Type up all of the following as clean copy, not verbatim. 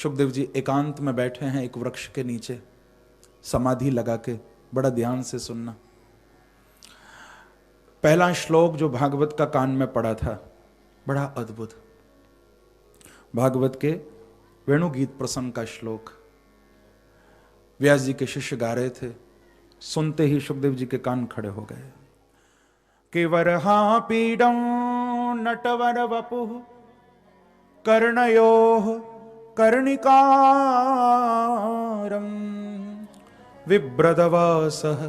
सुखदेव जी एकांत में बैठे हैं एक वृक्ष के नीचे, समाधि लगा के, बड़ा ध्यान से सुनना। पहला श्लोक जो भागवत का कान में पड़ा था, बड़ा अद्भुत, भागवत के वेणुगीत प्रसंग का श्लोक व्यास जी के शिष्य गा रहे थे। सुनते ही सुखदेव जी के कान खड़े हो गए। केवरहा पीडं नटवर वपुः कर्णयोः कर्णिकारं विभ्रदवासः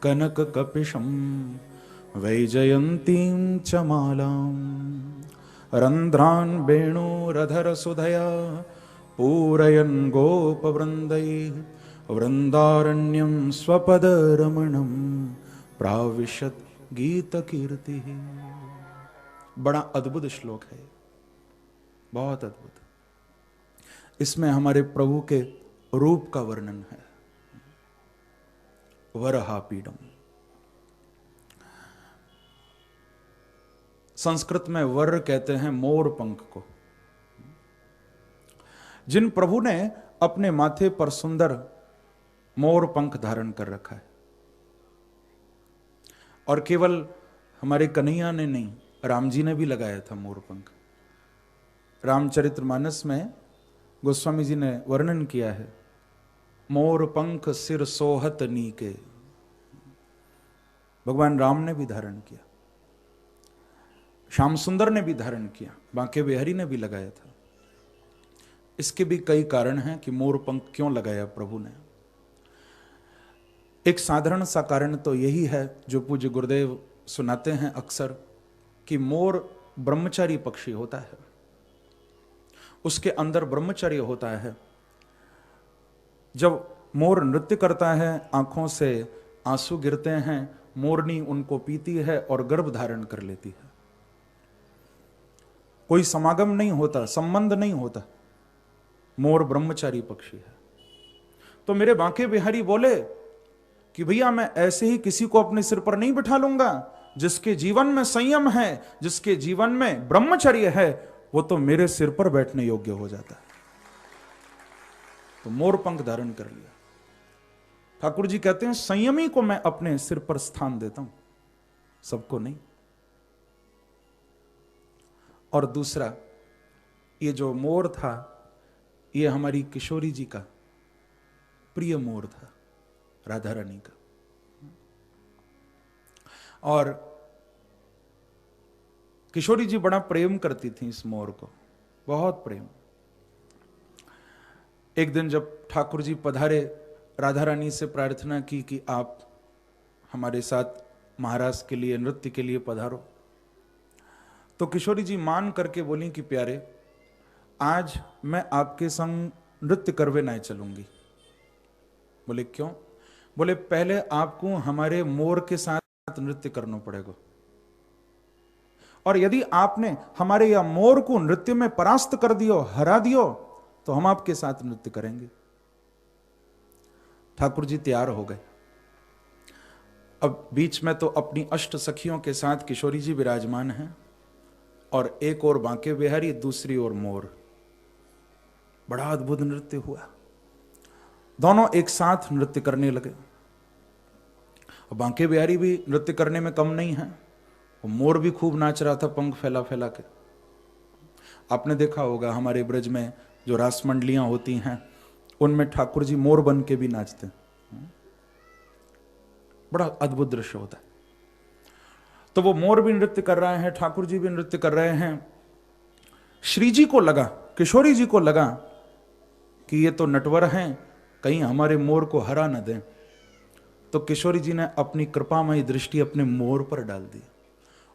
कनककपिशं वैजयन्तीं च मालां रन्ध्रान् वेणुरधरसुधया पूरयन् गोपवृन्दैः वृन्दारण्यं स्वपदरमणं प्राविशत् गीतकीर्तिः। बड़ा अद्भुत श्लोक है, बहुत अद्भुत। इसमें हमारे प्रभु के रूप का वर्णन है। वरहापीडम, संस्कृत में वर कहते हैं मोर पंख को। जिन प्रभु ने अपने माथे पर सुंदर मोर पंख धारण कर रखा है, और केवल हमारे कन्हैया ने नहीं, राम जी ने भी लगाया था मोर पंख। रामचरितमानस में गोस्वामी जी ने वर्णन किया है, मोर पंख सिर सोहत नीके। भगवान राम ने भी धारण किया, श्याम सुंदर ने भी धारण किया, बांके बिहारी ने भी लगाया था। इसके भी कई कारण हैं कि मोर पंख क्यों लगाया प्रभु ने। एक साधारण सा कारण तो यही है जो पूज्य गुरुदेव सुनाते हैं अक्सर, कि मोर ब्रह्मचारी पक्षी होता है, उसके अंदर ब्रह्मचर्य होता है। जब मोर नृत्य करता है, आंखों से आंसू गिरते हैं, मोरनी उनको पीती है और गर्भ धारण कर लेती है। कोई समागम नहीं होता, संबंध नहीं होता, मोर ब्रह्मचारी पक्षी है। तो मेरे बांके बिहारी बोले कि भैया मैं ऐसे ही किसी को अपने सिर पर नहीं बिठा लूंगा, जिसके जीवन में संयम है, जिसके जीवन में ब्रह्मचर्य है, वो तो मेरे सिर पर बैठने योग्य हो जाता है। तो मोर पंख धारण कर लिया। ठाकुर जी कहते हैं संयमी को मैं अपने सिर पर स्थान देता हूं, सबको नहीं। और दूसरा, ये जो मोर था, ये हमारी किशोरी जी का प्रिय मोर था, राधा रानी का। और किशोरी जी बड़ा प्रेम करती थी इस मोर को, बहुत प्रेम। एक दिन जब ठाकुर जी पधारे, राधा रानी से प्रार्थना की कि आप हमारे साथ महाराज के लिए नृत्य के लिए पधारो। तो किशोरी जी मान करके बोली कि प्यारे, आज मैं आपके संग नृत्य करवे नहीं चलूंगी। बोले क्यों? बोले पहले आपको हमारे मोर के साथ नृत्य करना पड़ेगा, और यदि आपने हमारे या मोर को नृत्य में परास्त कर दियो, हरा दियो, तो हम आपके साथ नृत्य करेंगे। ठाकुर जी तैयार हो गए। अब बीच में तो अपनी अष्ट सखियों के साथ किशोरी जी विराजमान हैं, और एक और बांके बिहारी, दूसरी ओर मोर। बड़ा अद्भुत नृत्य हुआ, दोनों एक साथ नृत्य करने लगे। और बांके बिहारी भी नृत्य करने में कम नहीं है, वो मोर भी खूब नाच रहा था पंख फैला फैला के। आपने देखा होगा हमारे ब्रज में जो रास मंडलियां होती हैं, उनमें ठाकुर जी मोर बन के भी नाचते हैं। बड़ा अद्भुत दृश्य होता है। तो वो मोर भी नृत्य कर रहे हैं, ठाकुर जी भी नृत्य कर रहे हैं। श्री जी को लगा, किशोरी जी को लगा कि ये तो नटवर हैं, कहीं हमारे मोर को हरा न दें। तो किशोरी जी ने अपनी कृपामयी दृष्टि अपने मोर पर डाल दी,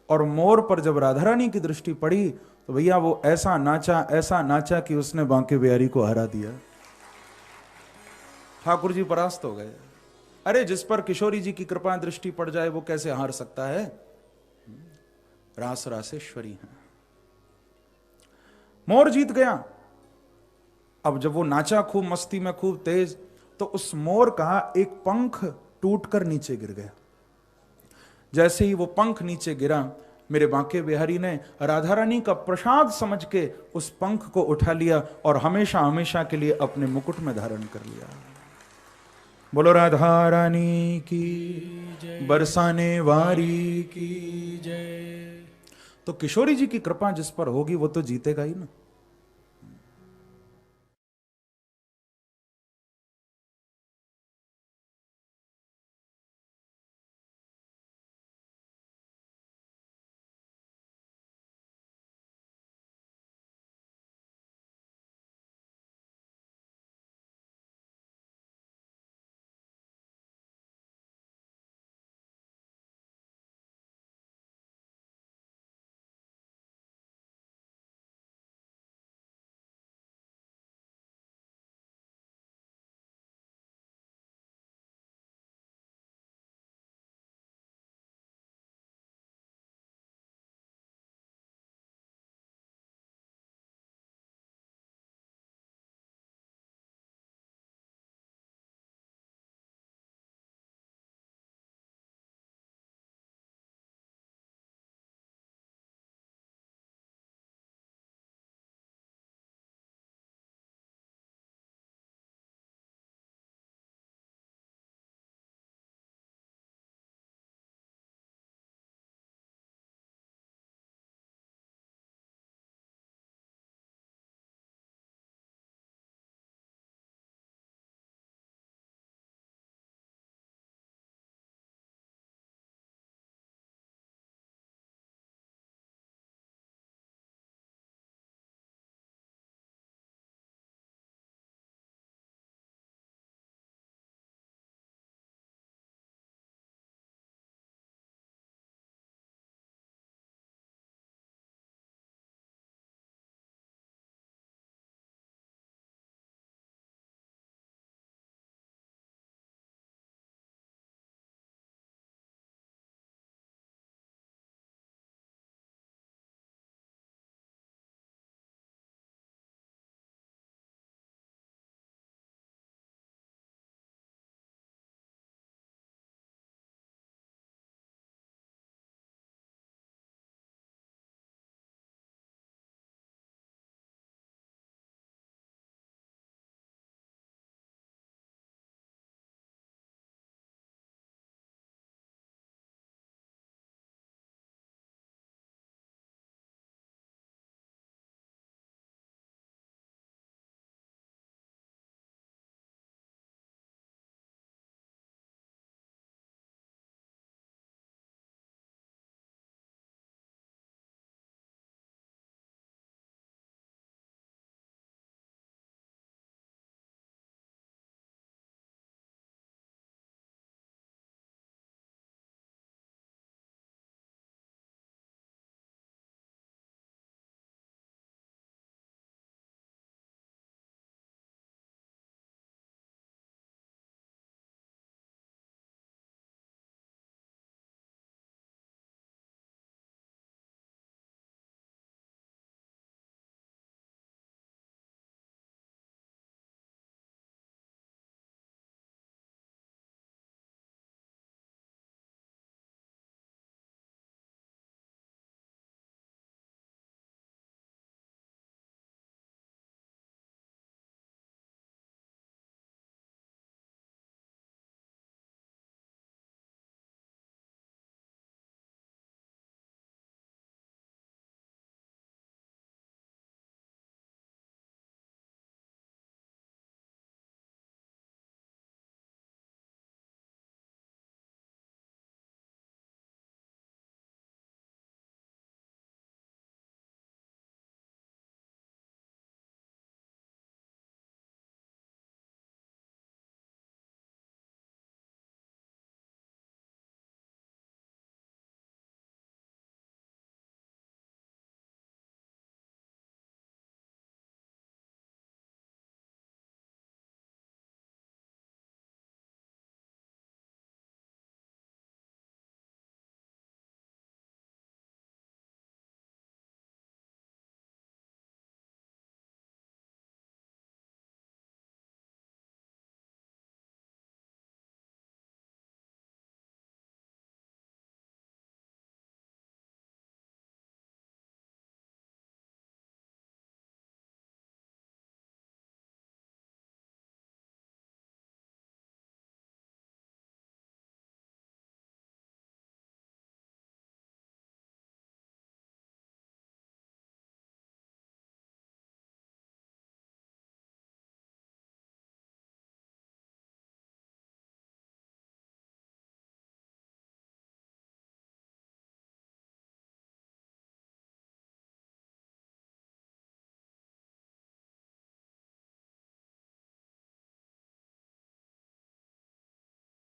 और मोर पर जब राधा रानी की दृष्टि पड़ी तो भैया वो ऐसा नाचा कि उसने बांके बिहारी को हरा दिया। ठाकुर जी परास्त हो गए। अरे जिस पर किशोरी जी की कृपा दृष्टि पड़ जाए वो कैसे हार सकता है? रास रासेश्वरी है। मोर जीत गया। अब जब वो नाचा खूब मस्ती में, खूब तेज, तो उस मोर का एक पंख टूटकर नीचे गिर गया। जैसे ही वो पंख नीचे गिरा, मेरे बांके बिहारी ने राधा रानी का प्रसाद समझ के उस पंख को उठा लिया और हमेशा हमेशा के लिए अपने मुकुट में धारण कर लिया। बोलो राधा रानी की जय, बरसाने वारी की जय। तो किशोरी जी की कृपा जिस पर होगी वो तो जीतेगा ही ना।